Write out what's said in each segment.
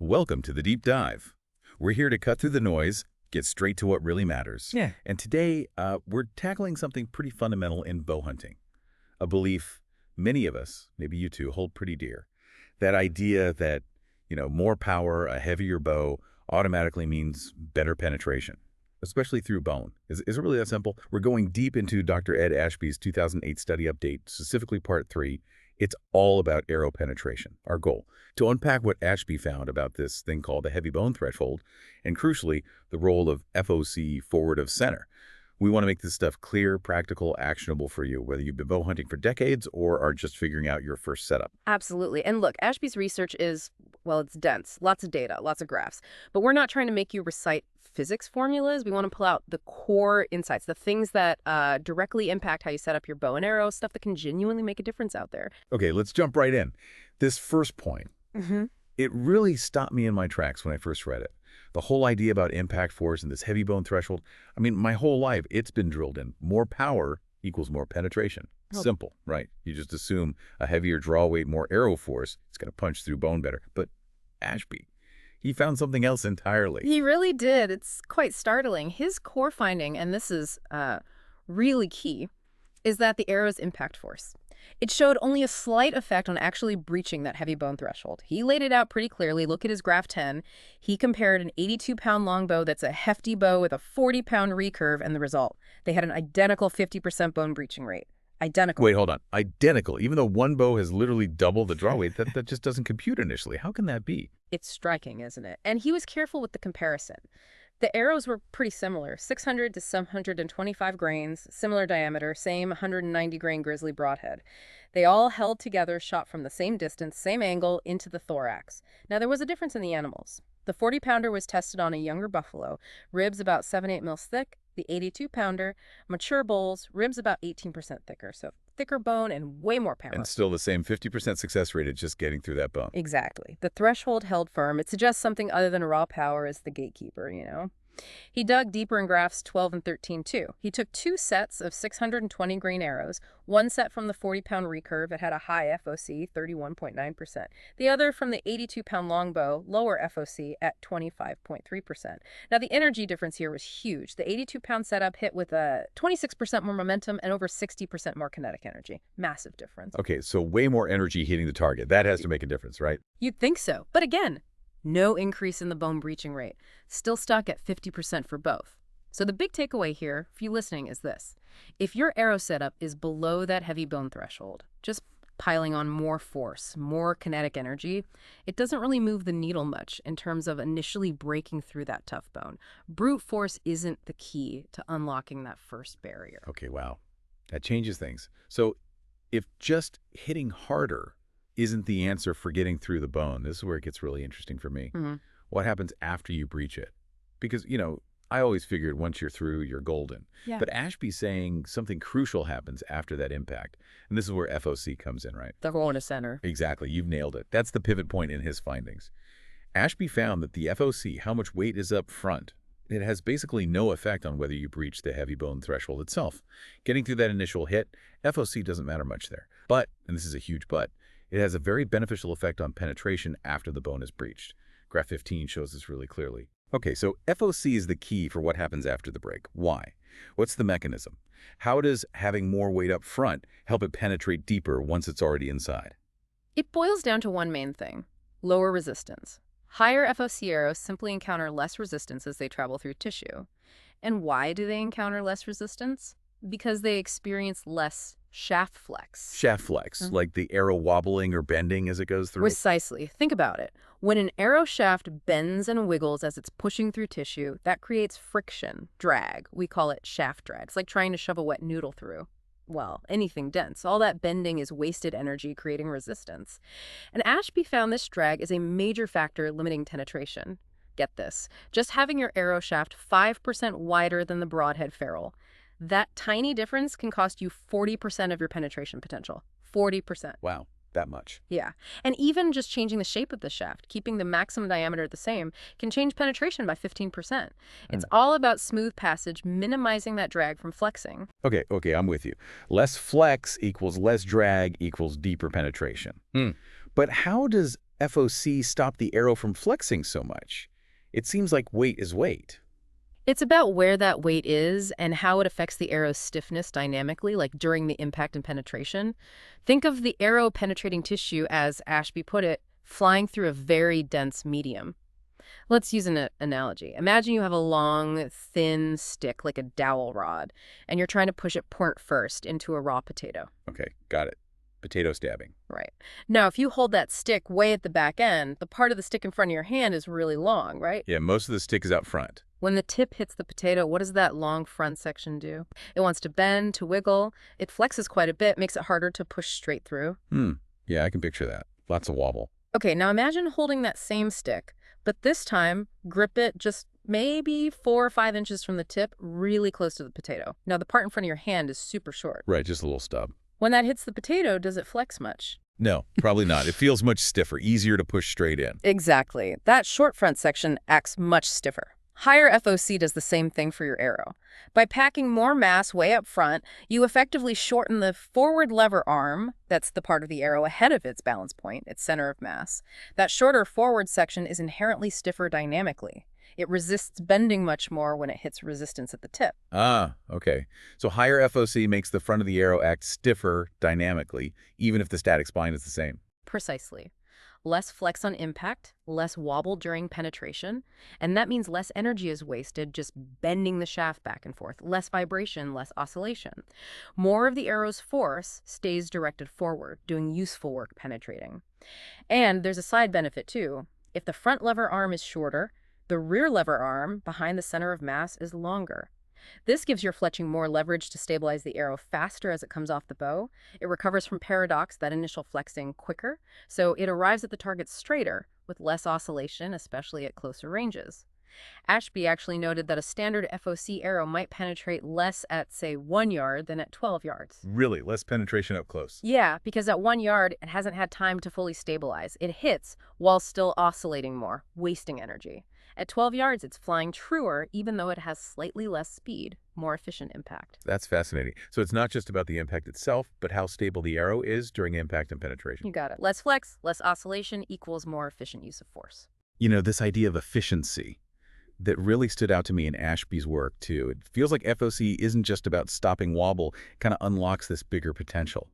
Welcome to the Deep Dive. We're here to cut through the noise, get straight to what really matters. Yeah. And today, we're tackling something pretty fundamental in bow hunting. A belief many of us, maybe you too, hold pretty dear. That idea that, more power, a heavier bow, automatically means better penetration, especially through bone. Is it really that simple? We're going deep into Dr. Ed Ashby's 2008 study update, specifically part 3. It's all about arrow penetration, our goal. To unpack what Ashby found about this thing called the heavy bone threshold, and crucially, the role of FOC forward of center. We want to make this stuff clear, practical, actionable for you, whether you've been bow hunting for decades or are just figuring out your first setup. Absolutely. And look, Ashby's research is, well, it's dense. Lots of data, lots of graphs. But we're not trying to make you recite physics formulas. We want to pull out the core insights, the things that directly impact how you set up your bow and arrow, stuff that can genuinely make a difference out there. Okay, let's jump right in. This first point, it really stopped me in my tracks when I first read it. The whole idea about impact force and this heavy bone threshold, I mean, my whole life, it's been drilled in. More power equals more penetration. Simple, right? You just assume a heavier draw weight, more arrow force, it's going to punch through bone better. But Ashby, he found something else entirely. He really did. It's quite startling. His core finding, and this is really key, is that the arrow's impact force. It showed only a slight effect on actually breaching that heavy bone threshold. He laid it out pretty clearly. Look at his graph 10. He compared an 82-pound longbow that's a hefty bow with a 40-pound recurve, and the result. They had an identical 50% bone breaching rate. Identical. Wait, hold on. Identical. Even though one bow has literally double the draw weight, that just doesn't compute initially. How can that be? It's striking, isn't it? And he was careful with the comparison. The arrows were pretty similar, 600 to 725 grains, similar diameter, same 190-grain grizzly broadhead. They all held together, shot from the same distance, same angle, into the thorax. Now, there was a difference in the animals. The 40-pounder was tested on a younger buffalo, ribs about 7-8 mils thick. The 82-pounder, mature bulls, ribs about 18% thicker, so thicker bone and way more power. And still the same 50% success rate at just getting through that bone. Exactly. The threshold held firm. It suggests something other than raw power as the gatekeeper, He dug deeper in graphs 12 and 13, too. He took 2 sets of 620-grain arrows, one set from the 40-pound recurve. It had a high FOC, 31.9%. The other from the 82-pound longbow, lower FOC at 25.3%. Now, the energy difference here was huge. The 82-pound setup hit with a 26% more momentum and over 60% more kinetic energy. Massive difference. Okay, so way more energy hitting the target. That has to make a difference, right? You'd think so. But again, no increase in the bone breaching rate. Still stuck at 50% for both. So the big takeaway here for you listening is this. If your arrow setup is below that heavy bone threshold, just piling on more force, more kinetic energy, it doesn't really move the needle much in terms of initially breaking through that tough bone. Brute force isn't the key to unlocking that first barrier. Okay, wow. That changes things. So if just hitting harder isn't the answer for getting through the bone, this is where it gets really interesting for me. What happens after you breach it? Because, I always figured once you're through, you're golden. Yeah. But Ashby's saying something crucial happens after that impact. And this is where FOC comes in, right? The corner center. Exactly. You've nailed it. That's the pivot point in his findings. Ashby found that the FOC, how much weight is up front, it has basically no effect on whether you breach the heavy bone threshold itself. Getting through that initial hit, FOC doesn't matter much there. But, and this is a huge but, it has a very beneficial effect on penetration after the bone is breached. Graph 15 shows this really clearly. Okay, so FOC is the key for what happens after the break. Why? What's the mechanism? How does having more weight up front help it penetrate deeper once it's already inside? It boils down to one main thing: lower resistance. Higher FOC arrows simply encounter less resistance as they travel through tissue. And why do they encounter less resistance? Because they experience less shaft flex. Shaft flex, like the arrow wobbling or bending as it goes through? Precisely. Think about it. When an arrow shaft bends and wiggles as it's pushing through tissue, that creates friction, drag. We call it shaft drag. It's like trying to shove a wet noodle through, well, anything dense. All that bending is wasted energy, creating resistance. And Ashby found this drag is a major factor limiting penetration. Get this. Just having your arrow shaft 5% wider than the broadhead ferrule, that tiny difference can cost you 40% of your penetration potential. 40%. Wow, that much. Yeah. And even just changing the shape of the shaft, keeping the maximum diameter the same, can change penetration by 15%. It's all about smooth passage, minimizing that drag from flexing. Okay, I'm with you. Less flex equals less drag equals deeper penetration. But how does FOC stop the arrow from flexing so much? It seems like weight is weight. It's about where that weight is and how it affects the arrow's stiffness dynamically, like during the impact and penetration. Think of the arrow penetrating tissue as, Ashby put it, flying through a very dense medium. Let's use an analogy. Imagine you have a long, thin stick like a dowel rod, and you're trying to push it point first into a raw potato. Okay, got it. Potato stabbing. Right. Now, if you hold that stick way at the back end, the part of the stick in front of your hand is really long, right? Yeah, most of the stick is out front. When the tip hits the potato, what does that long front section do? It wants to bend, to wiggle. It flexes quite a bit, makes it harder to push straight through. Yeah, I can picture that. Lots of wobble. Okay, now imagine holding that same stick, but this time, grip it just maybe 4 or 5 inches from the tip, really close to the potato. Now, the part in front of your hand is super short. Right, just a little stub. When that hits the potato, does it flex much? No, probably not. It feels much stiffer, easier to push straight in. Exactly. That short front section acts much stiffer. Higher FOC does the same thing for your arrow. By packing more mass way up front, you effectively shorten the forward lever arm, that's the part of the arrow ahead of its balance point, its center of mass. That shorter forward section is inherently stiffer dynamically. It resists bending much more when it hits resistance at the tip. Ah, okay. So higher FOC makes the front of the arrow act stiffer dynamically, even if the static spline is the same. Precisely. Less flex on impact, less wobble during penetration, and that means less energy is wasted just bending the shaft back and forth, less vibration, less oscillation. More of the arrow's force stays directed forward, doing useful work penetrating. And there's a side benefit too. If the front lever arm is shorter, the rear lever arm behind the center of mass is longer. This gives your fletching more leverage to stabilize the arrow faster as it comes off the bow. It recovers from paradox, that initial flexing, quicker, so it arrives at the target straighter, with less oscillation, especially at closer ranges. Ashby actually noted that a standard FOC arrow might penetrate less at, say, 1 yard than at 12 yards. Really? Less penetration up close? Yeah, because at 1 yard, it hasn't had time to fully stabilize. It hits while still oscillating more, wasting energy. At 12 yards, it's flying truer, even though it has slightly less speed, more efficient impact. That's fascinating. So it's not just about the impact itself, but how stable the arrow is during impact and penetration. You got it. Less flex, less oscillation equals more efficient use of force. You know, this idea of efficiency that really stood out to me in Ashby's work, too. It feels like FOC isn't just about stopping wobble, it kind of unlocks this bigger potential,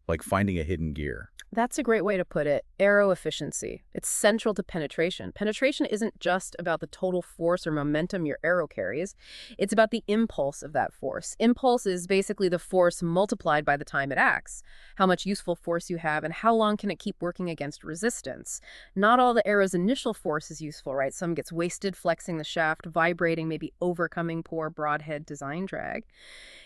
like finding a hidden gear. That's a great way to put it. Arrow efficiency. It's central to penetration. Penetration isn't just about the total force or momentum your arrow carries. It's about the impulse of that force. Impulse is basically the force multiplied by the time it acts, how much useful force you have, and how long can it keep working against resistance. Not all the arrow's initial force is useful, right? Some gets wasted flexing the shaft, vibrating, maybe overcoming poor broadhead design drag.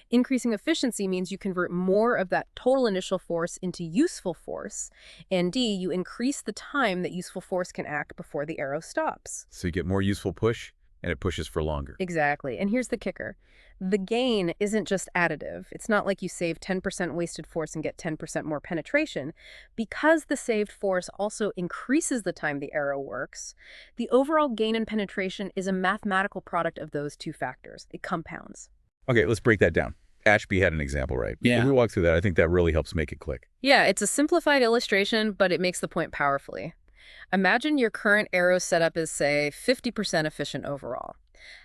Increasing efficiency means you convert more of that total initial force into useful force, and D, you increase the time that useful force can act before the arrow stops. So you get more useful push, and it pushes for longer. Exactly. And here's the kicker. The gain isn't just additive. It's not like you save 10% wasted force and get 10% more penetration. Because the saved force also increases the time the arrow works, the overall gain in penetration is a mathematical product of those two factors. It compounds. Okay, let's break that down. Ashby had an example, right? Yeah. If we walk through that, I think that really helps make it click. Yeah, it's a simplified illustration, but it makes the point powerfully. Imagine your current arrow setup is, say, 50% efficient overall.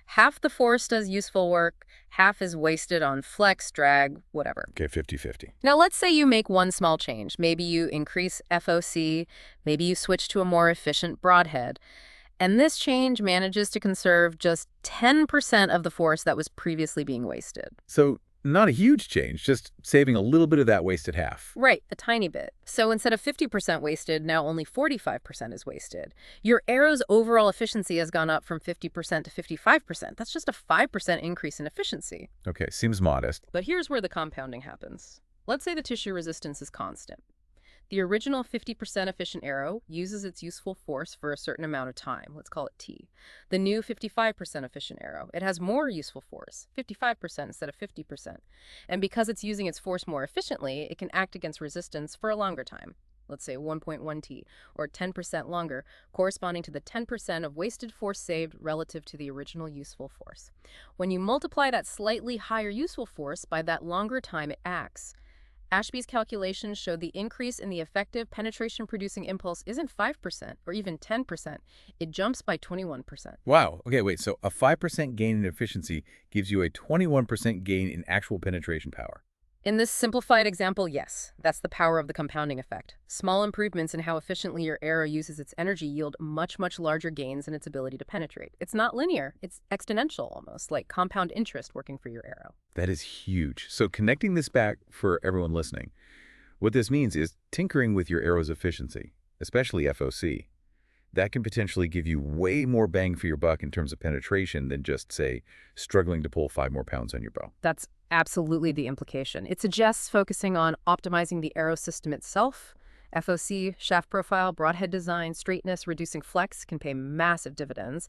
Half the force does useful work, half is wasted on flex, drag, whatever. Okay, 50-50. Now, let's say you make one small change. Maybe you increase FOC, maybe you switch to a more efficient broadhead. And this change manages to conserve just 10% of the force that was previously being wasted. So not a huge change, just saving a little bit of that wasted half. Right, a tiny bit. So instead of 50% wasted, now only 45% is wasted. Your arrow's overall efficiency has gone up from 50% to 55%. That's just a 5% increase in efficiency. Okay, seems modest. But here's where the compounding happens. Let's say the tissue resistance is constant. The original 50% efficient arrow uses its useful force for a certain amount of time. Let's call it T. The new 55% efficient arrow, it has more useful force, 55% instead of 50%. And because it's using its force more efficiently, it can act against resistance for a longer time. Let's say 1.1 T, or 10% longer, corresponding to the 10% of wasted force saved relative to the original useful force. When you multiply that slightly higher useful force by that longer time it acts, Ashby's calculations showed the increase in the effective penetration-producing impulse isn't 5% or even 10%. It jumps by 21%. Wow. Okay, wait. So a 5% gain in efficiency gives you a 21% gain in actual penetration power. In this simplified example, yes, that's the power of the compounding effect. Small improvements in how efficiently your arrow uses its energy yield much, much larger gains in its ability to penetrate. It's not linear, it's exponential almost, like compound interest working for your arrow. That is huge. So connecting this back for everyone listening, what this means is tinkering with your arrow's efficiency, especially FOC. That can potentially give you way more bang for your buck in terms of penetration than just, say, struggling to pull 5 more pounds on your bow. That's absolutely the implication. It suggests focusing on optimizing the arrow system itself. FOC, shaft profile, broadhead design, straightness, reducing flex can pay massive dividends.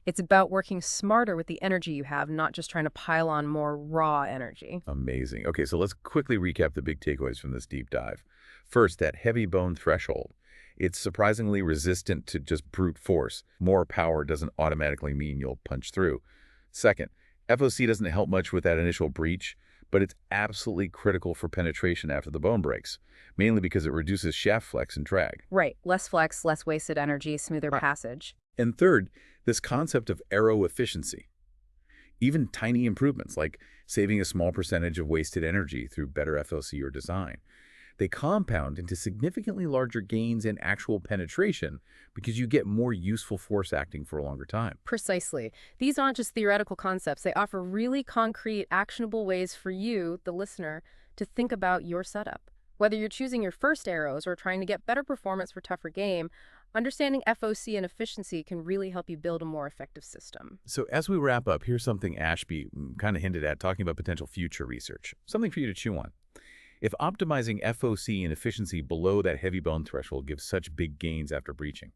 It's about working smarter with the energy you have, not just trying to pile on more raw energy. Amazing. Okay, so let's quickly recap the big takeaways from this deep dive. First, that heavy bone threshold. It's surprisingly resistant to just brute force. More power doesn't automatically mean you'll punch through. Second, FOC doesn't help much with that initial breach, but it's absolutely critical for penetration after the bone breaks, mainly because it reduces shaft flex and drag. Right. Less flex, less wasted energy, smoother passage. And third, this concept of arrow efficiency. Even tiny improvements, like saving a small percentage of wasted energy through better FOC or design, they compound into significantly larger gains in actual penetration because you get more useful force acting for a longer time. Precisely. These aren't just theoretical concepts. They offer really concrete, actionable ways for you, the listener, to think about your setup. Whether you're choosing your first arrows or trying to get better performance for tougher game, understanding FOC and efficiency can really help you build a more effective system. So as we wrap up, here's something Ashby kind of hinted at, talking about potential future research. Something for you to chew on. If optimizing FOC and efficiency below that heavy bone threshold gives such big gains after breaching,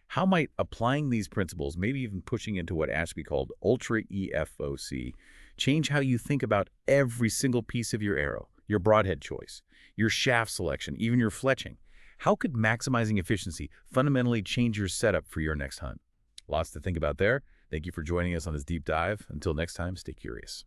how might applying these principles, maybe even pushing into what Ashby called Ultra EFOC, change how you think about every single piece of your arrow, your broadhead choice, your shaft selection, even your fletching? How could maximizing efficiency fundamentally change your setup for your next hunt? Lots to think about there. Thank you for joining us on this deep dive. Until next time, stay curious.